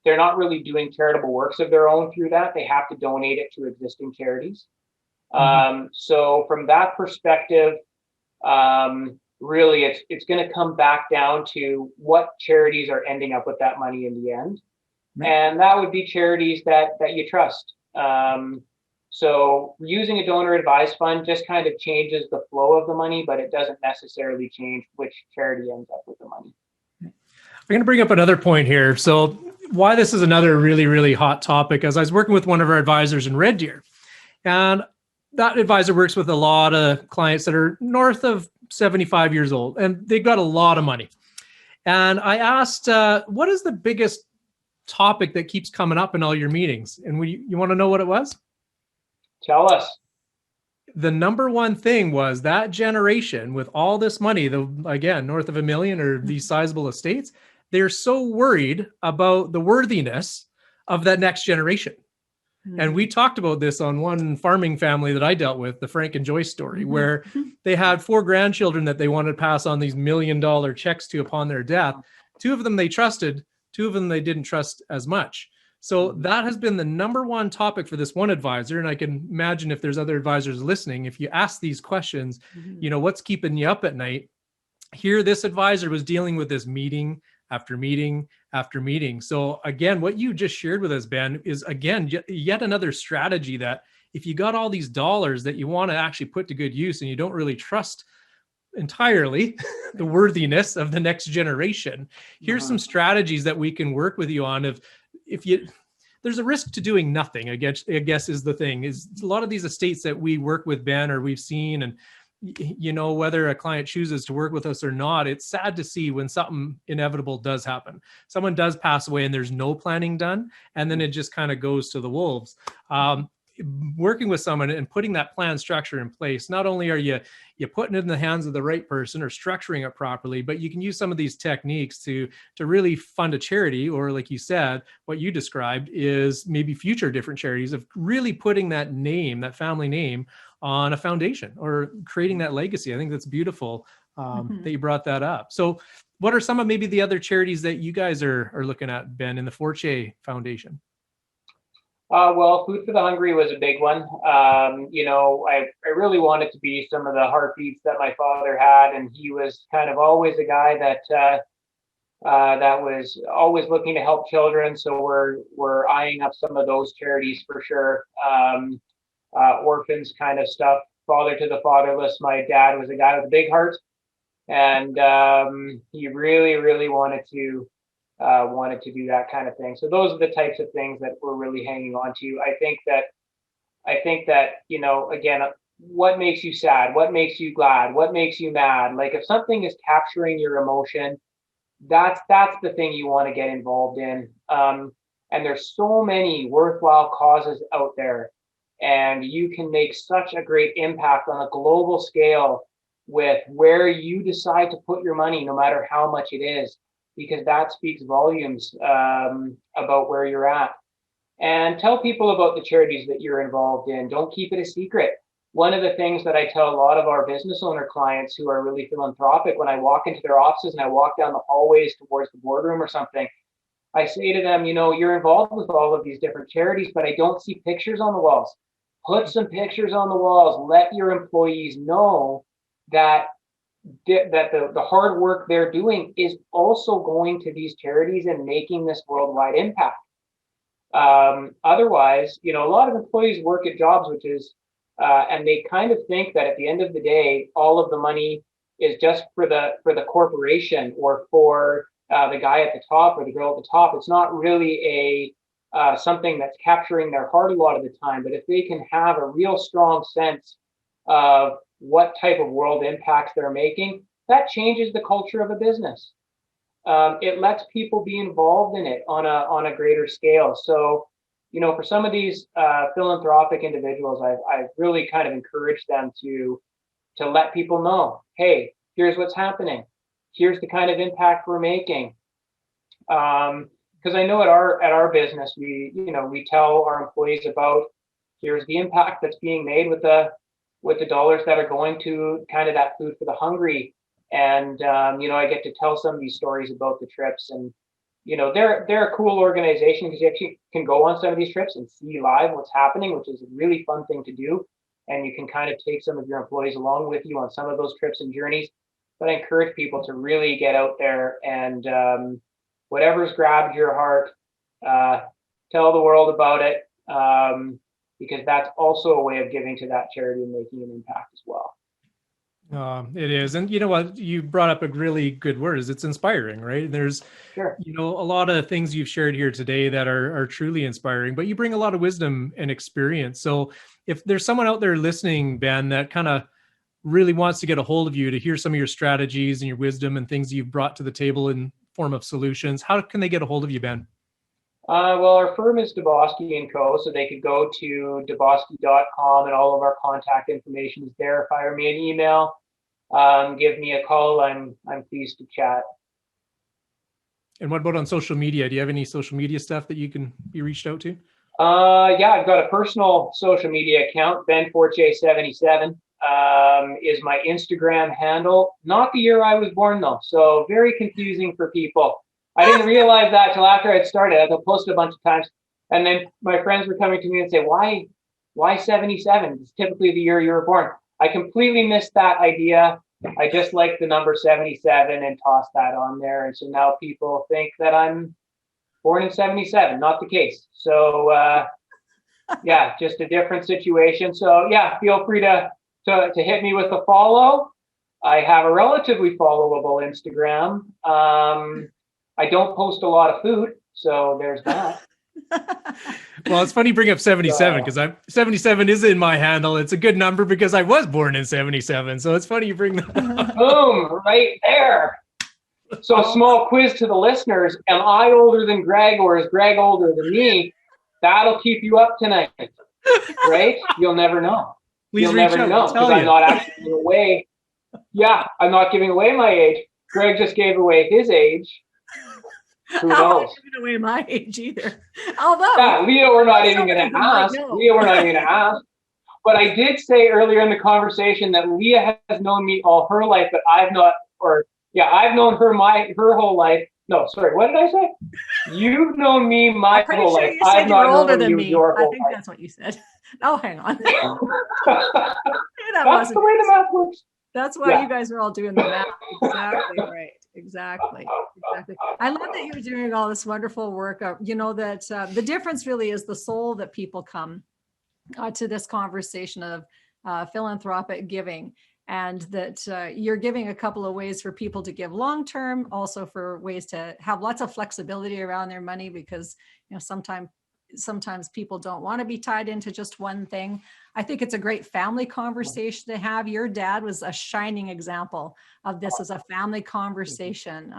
they're not really doing charitable works of their own through that. They have to donate it to existing charities. So from that perspective, really it's going to come back down to what charities are ending up with that money in the end. And that would be charities that you trust. So using a donor advised fund just kind of changes the flow of the money, but it doesn't necessarily change which charity ends up with the money. I'm going to bring up another point here. So why this is another really, really hot topic, as I was working with one of our advisors in Red Deer, and that advisor works with a lot of clients that are north of 75 years old, and they've got a lot of money. And I asked, what is the biggest topic that keeps coming up in all your meetings? And you want to know what it was? Tell us. The number one thing was that generation with all this money, again, north of $1 million or these sizable estates, they're so worried about the worthiness of that next generation. And we talked about this on one farming family that I dealt with, the Frank and Joyce story, where they had 4 grandchildren that they wanted to pass on these $1 million checks to upon their death. 2 of them they trusted, 2 of them they didn't trust as much. So that has been the number one topic for this one advisor. And I can imagine if there's other advisors listening, if you ask these questions, you know, what's keeping you up at night? Here, this advisor was dealing with this meeting after meeting after meeting. So again, what you just shared with us, Ben, is again, yet another strategy that if you got all these dollars that you want to actually put to good use and you don't really trust entirely the worthiness of the next generation, here's some strategies that we can work with you on. There's a risk to doing nothing, I guess is the thing, is a lot of these estates that we work with, Ben, or we've seen, and you know, whether a client chooses to work with us or not, it's sad to see when something inevitable does happen. Someone does pass away and there's no planning done, and then it just kind of goes to the wolves. working with someone and putting that plan structure in place, not only are you putting it in the hands of the right person or structuring it properly, but you can use some of these techniques to really fund a charity, or like you said, what you described is maybe future different charities, of really putting that name, that family name, on a foundation or creating that legacy. I think that's beautiful that you brought that up. So what are some of maybe the other charities that you guys are looking at, Ben, in the Forte Foundation? Well, Food for the Hungry was a big one. I really wanted to be some of the heartbeats that my father had, and he was kind of always a guy that was always looking to help children. So we're eyeing up some of those charities for sure. Orphans kind of stuff. Father to the fatherless. My dad was a guy with a big heart, and he really, really wanted to do that kind of thing. So those are the types of things that we're really hanging on to. I think that, again, what makes you sad? What makes you glad? What makes you mad? Like, if something is capturing your emotion, that's the thing you want to get involved in. And there's so many worthwhile causes out there, and you can make such a great impact on a global scale with where you decide to put your money, no matter how much it is, because that speaks volumes about where you're at. And tell people about the charities that you're involved in. Don't keep it a secret. One of the things that I tell a lot of our business owner clients who are really philanthropic, when I walk into their offices and I walk down the hallways towards the boardroom or something, I say to them, you're involved with all of these different charities, but I don't see pictures on the walls. Put some pictures on the walls. Let your employees know that the hard work they're doing is also going to these charities and making this worldwide impact. Otherwise, a lot of employees work at jobs, which is, and they kind of think that at the end of the day, all of the money is just for the corporation or for the guy at the top or the girl at the top. It's not really something that's capturing their heart a lot of the time. But if they can have a real strong sense of what type of world impacts they're making, that changes the culture of a business. It lets people be involved in it on a greater scale. So, for some of these philanthropic individuals, I've really kind of encouraged them to let people know, hey, here's what's happening. Here's the kind of impact we're making. Because I know at our business, we tell our employees about, here's the impact that's being made with the dollars that are going to kind of that Food for the Hungry. And, I get to tell some of these stories about the trips, and, they're a cool organization because you actually can go on some of these trips and see live what's happening, which is a really fun thing to do. And you can kind of take some of your employees along with you on some of those trips and journeys. But I encourage people to really get out there and whatever's grabbed your heart, tell the world about it, because that's also a way of giving to that charity and making an impact as well. It is. And you know what, you brought up a really good word, is it's inspiring, right? There's, Sure. a lot of things you've shared here today that are truly inspiring, but you bring a lot of wisdom and experience. So if there's someone out there listening, Ben, that kind of really wants to get a hold of you to hear some of your strategies and your wisdom and things you've brought to the table in form of solutions, how can they get a hold of you, Ben? Well, our firm is Disposition & Co., so they could go to disposition.com, and all of our contact information is there. Fire me an email, give me a call. I'm pleased to chat. And what about on social media? Do you have any social media stuff that you can be reached out to? Yeah, I've got a personal social media account. Ben Fortier 77 is my Instagram handle. Not the year I was born though, so very confusing for people. I didn't realize that till after I'd started. I've posted a bunch of times, and then my friends were coming to me and say, why 77? It's typically the year you were born. I completely missed that idea. I just like the number 77 and tossed that on there. And so now people think that I'm born in 77, not the case. So yeah, just a different situation. So yeah, feel free to hit me with a follow. I have a relatively followable Instagram. I don't post a lot of food, so there's that. Well, it's funny you bring up 77 because 77 is in my handle. It's a good number because I was born in 77. So it's funny you bring that up. Boom, right there. So a small quiz to the listeners. Am I older than Greg, or is Greg older than me? That'll keep you up tonight. right? You'll never know. Please You'll reach never out. know I'll tell because I'm you. not actually giving away. Yeah, I'm not giving away my age. Greg just gave away his age. Who I'm not knows? giving away my age either. Although, Yeah, Leah, we're not even some going of to them might ask. know. Leah, we're not even going to ask. But I did say earlier in the conversation that Leah has known me all her life, but I've not, or yeah, I've known her her whole life. No, sorry, what did I say? You've known me my I'm pretty whole sure life. you said I've you're not older known than you me. your I whole think life. that's what you said. Oh, hang on. That That's the way the math works. That's why Yeah. you guys are all doing the math. Exactly right. Exactly. I love that you're doing all this wonderful work. You know that the difference really is the soul that people come to this conversation of philanthropic giving, and that you're giving a couple of ways for people to give long term, also for ways to have lots of flexibility around their money, because sometimes people don't want to be tied into just one thing. I think it's a great family conversation to have. Your dad was a shining example of this as a family conversation.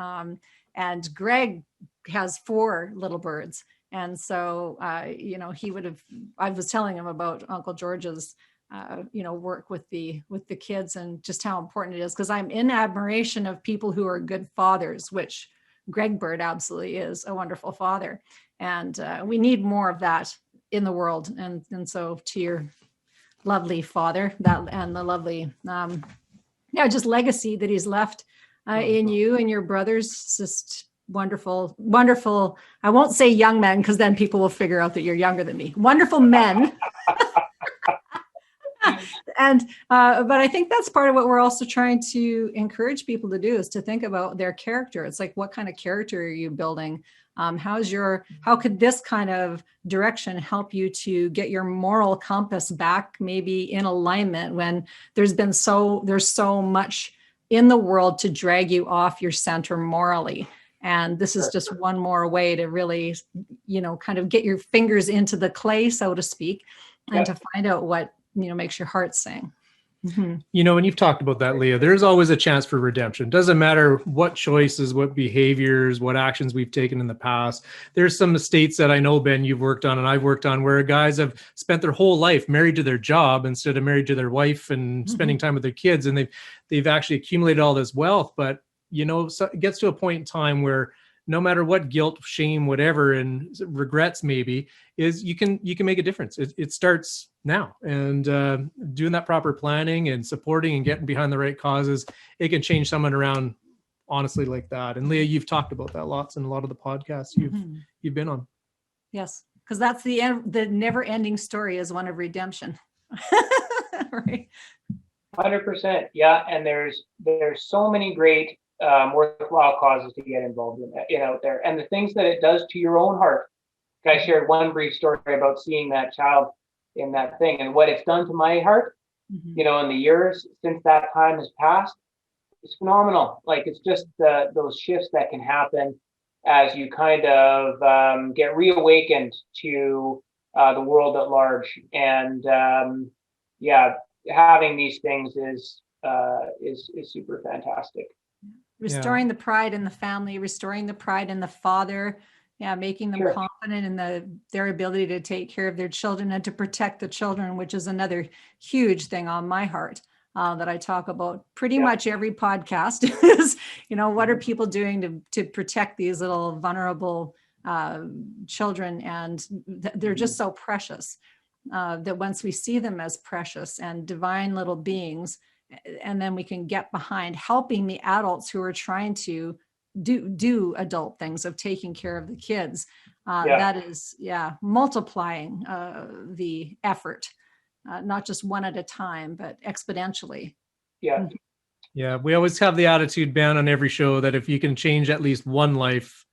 And Greg has 4 little birds. And so, he would have, I was telling him about Uncle George's, work with the kids and just how important it is. Because I'm in admiration of people who are good fathers, which Greg Bird absolutely is a wonderful father. And we need more of that in the world. And so to your lovely father, that and the lovely, just legacy that he's left in you and your brothers, it's just wonderful, wonderful. I won't say young men, because then people will figure out that you're younger than me. Wonderful men. And but I think that's part of what we're also trying to encourage people to do, is to think about their character. It's like, what kind of character are you building? How could this kind of direction help you to get your moral compass back, maybe in alignment, when there's so much in the world to drag you off your center morally? And this is just one more way to really, kind of get your fingers into the clay, so to speak, and to find out what, makes your heart sing. Mm-hmm. When you've talked about that, Leah, there's always a chance for redemption. Doesn't matter what choices, what behaviors, what actions we've taken in the past. There's some estates that I know, Ben, you've worked on and I've worked on, where guys have spent their whole life married to their job instead of married to their wife and spending time with their kids. And they've actually accumulated all this wealth. But, so it gets to a point in time where no matter what guilt, shame, whatever, and regrets maybe, is you can make a difference. It starts now, and doing that proper planning and supporting and getting behind the right causes, it can change someone around, honestly, like that. And Leah, you've talked about that lots in a lot of the podcasts you've been on. Yes, because that's the never-ending story is one of redemption. Right. 100%. Yeah, and there's so many great worthwhile causes to get involved in out there, and the things that it does to your own heart. I shared one brief story about seeing that child in that thing and what it's done to my heart. In the years since that time has passed, it's phenomenal. Like, it's just those shifts that can happen as you kind of get reawakened to the world at large. And having these things is super fantastic. Restoring the pride in the family, restoring the pride in the father, making them confident in their ability to take care of their children and to protect the children, which is another huge thing on my heart that I talk about pretty much every podcast is, what are people doing to protect these little vulnerable children? And they're just so precious that once we see them as precious and divine little beings, and then we can get behind helping the adults who are trying to do adult things of taking care of the kids. That is, multiplying the effort, not just one at a time, but exponentially. Yeah, we always have the attitude, Ben, on every show that if you can change at least one life,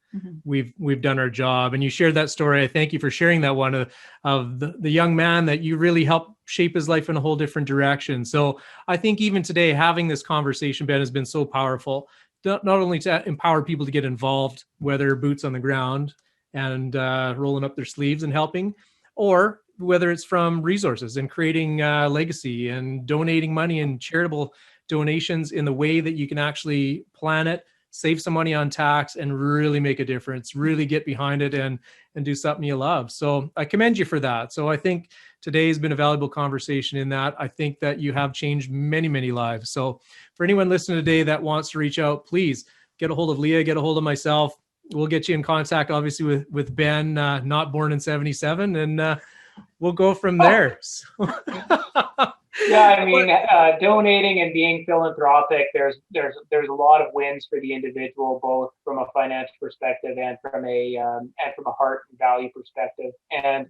we've done our job. And you shared that story. I thank you for sharing that one of the young man that you really helped shape his life in a whole different direction. So I think even today, having this conversation, Ben, has been so powerful, not only to empower people to get involved, whether boots on the ground and rolling up their sleeves and helping, or whether it's from resources and creating legacy and donating money and charitable donations in the way that you can actually plan it, save some money on tax, and really make a difference, really get behind it and do something you love. So I commend you for that. So I think today has been a valuable conversation in that. I think that you have changed many, many lives. So for anyone listening today that wants to reach out, please get a hold of Leaha, get a hold of myself. We'll get you in contact, obviously, with Ben, not born in 77, and we'll go from there. So. Yeah, I mean, donating and being philanthropic, there's a lot of wins for the individual, both from a financial perspective and from a heart and value perspective. And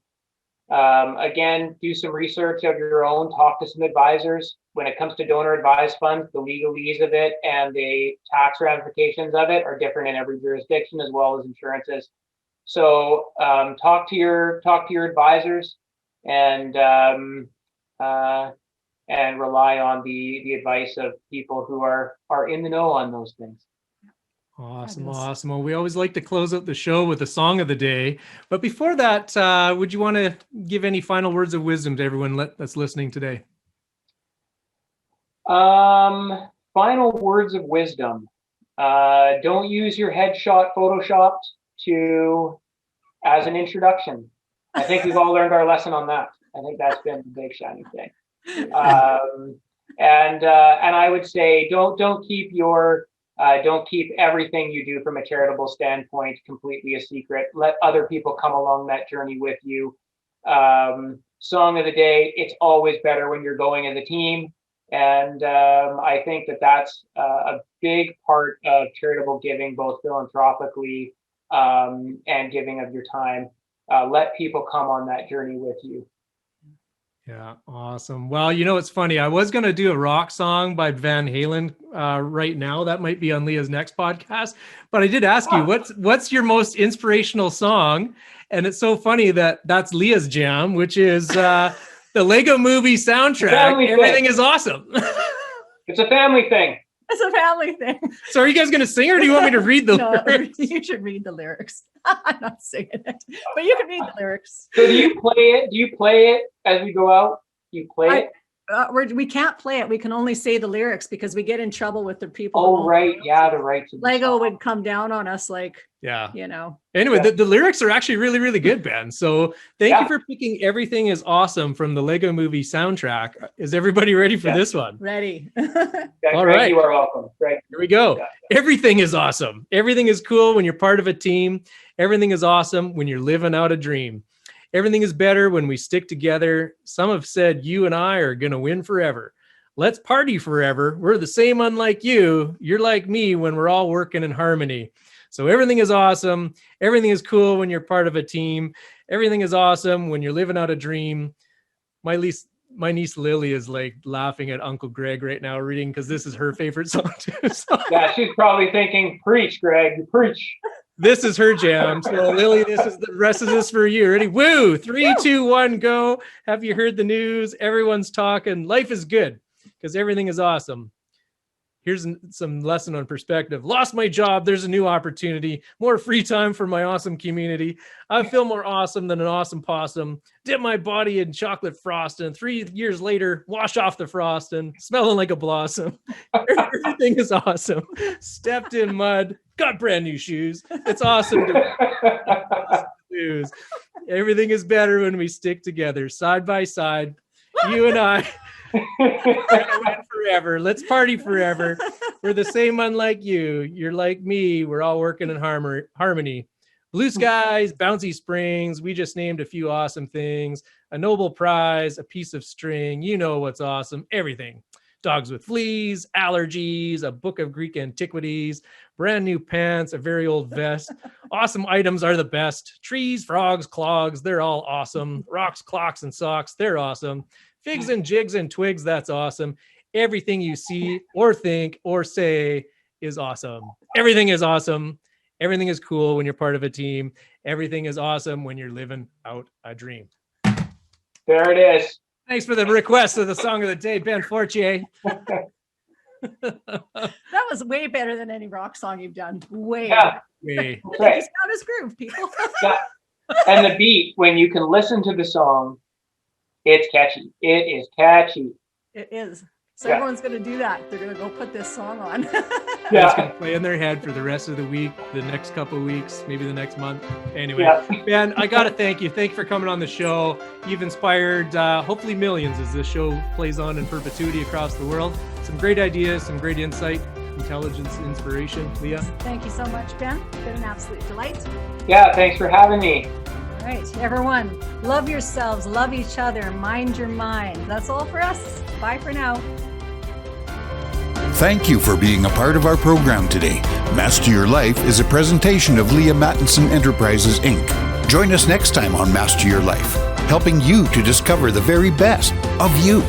again, do some research of your own, talk to some advisors. When it comes to donor advised funds, the legalese of it and the tax ramifications of it are different in every jurisdiction, as well as insurances. So talk to your advisors and rely on the advice of people who are in the know on those things. Awesome. Well, we always like to close out the show with a song of the day. But before that, would you want to give any final words of wisdom to everyone that's listening today? Final words of wisdom. Don't use your headshot photoshopped as an introduction. I think we've all learned our lesson on that. I think that's been the big shiny thing. And I would say don't keep everything you do from a charitable standpoint completely a secret. Let other people come along that journey with you. Song of the day, it's always better when you're going as a team. And I think that's a big part of charitable giving, both philanthropically and giving of your time. Let people come on that journey with you. Yeah, awesome. Well, it's funny. I was going to do a rock song by Van Halen right now. That might be on Leah's next podcast. But I did ask you, what's your most inspirational song? And it's so funny that's Leah's jam, which is the Lego Movie soundtrack. Everything is awesome. It's a family thing. It's a family thing. So are you guys going to sing, or do you want me to read the lyrics? You should read the lyrics. I'm not singing it, but you can read the lyrics. So do you play it as we go out? Do you play it? We can't play it. We can only say the lyrics because we get in trouble with the people. Oh, right. Yeah, the rights. Lego would come down on us Anyway, the lyrics are actually really, really good, Ben. So thank you for picking Everything is Awesome from the Lego Movie soundtrack. Is everybody ready for this one? Ready. All right. You are welcome. Greg. Here we go. Yeah. Everything is awesome. Everything is cool when you're part of a team. Everything is awesome when you're living out a dream. Everything is better when we stick together. Some have said you and I are going to win forever. Let's party forever. We're the same unlike you. You're like me when we're all working in harmony. So everything is awesome. Everything is cool when you're part of a team. Everything is awesome when you're living out a dream. My niece Lily is like laughing at Uncle Greg right now reading because this is her favorite song too. So. Yeah, she's probably thinking, preach, Greg, preach. This is her jam. So Lily, this is the rest of this for you. Ready? Woo! 3, 2, 1, go. Have you heard the news? Everyone's talking. Life is good because everything is awesome. Here's some lesson on perspective. Lost my job. There's a new opportunity. More free time for my awesome community. I feel more awesome than an awesome possum. Dip my body in chocolate frost, and 3 years later, wash off the frost and smelling like a blossom. Everything is awesome. Stepped in mud. Got brand new shoes. It's awesome to lose. Everything is better when we stick together, side by side. You and I. Win forever. Let's party forever. We're the same unlike you. You're like me. We're all working in harmony. Blue skies, bouncy springs. We just named a few awesome things. A Nobel Prize, a piece of string. You know what's awesome. Everything. Dogs with fleas, allergies, a book of Greek antiquities, brand new pants, a very old vest. Awesome items are the best. Trees, frogs, clogs, they're all awesome. Rocks, clocks, and socks, they're awesome. Figs and jigs and twigs, that's awesome. Everything you see or think or say is awesome. Everything is awesome. Everything is cool when you're part of a team. Everything is awesome when you're living out a dream. There it is. Thanks for the request of the song of the day, Ben Fortier. That was way better than any rock song you've done. Way. Way. Right. He's got his groove, people. Yeah. And the beat, when you can listen to the song, it's catchy. It is catchy. It is. So everyone's going to do that. They're going to go put this song on. It's going to play in their head for the rest of the week, the next couple of weeks, maybe the next month. Anyway, Ben, I got to thank you. Thank you for coming on the show. You've inspired hopefully millions as this show plays on in perpetuity across the world. Some great ideas, some great insight, intelligence, inspiration. Leaha? Thank you so much, Ben. It's been an absolute delight. Yeah, thanks for having me. All right, everyone, love yourselves, love each other, mind your mind. That's all for us. Bye for now. Thank you for being a part of our program today. Master Your Life is a presentation of Leaha Mattinson Enterprises, Inc. Join us next time on Master Your Life, helping you to discover the very best of you.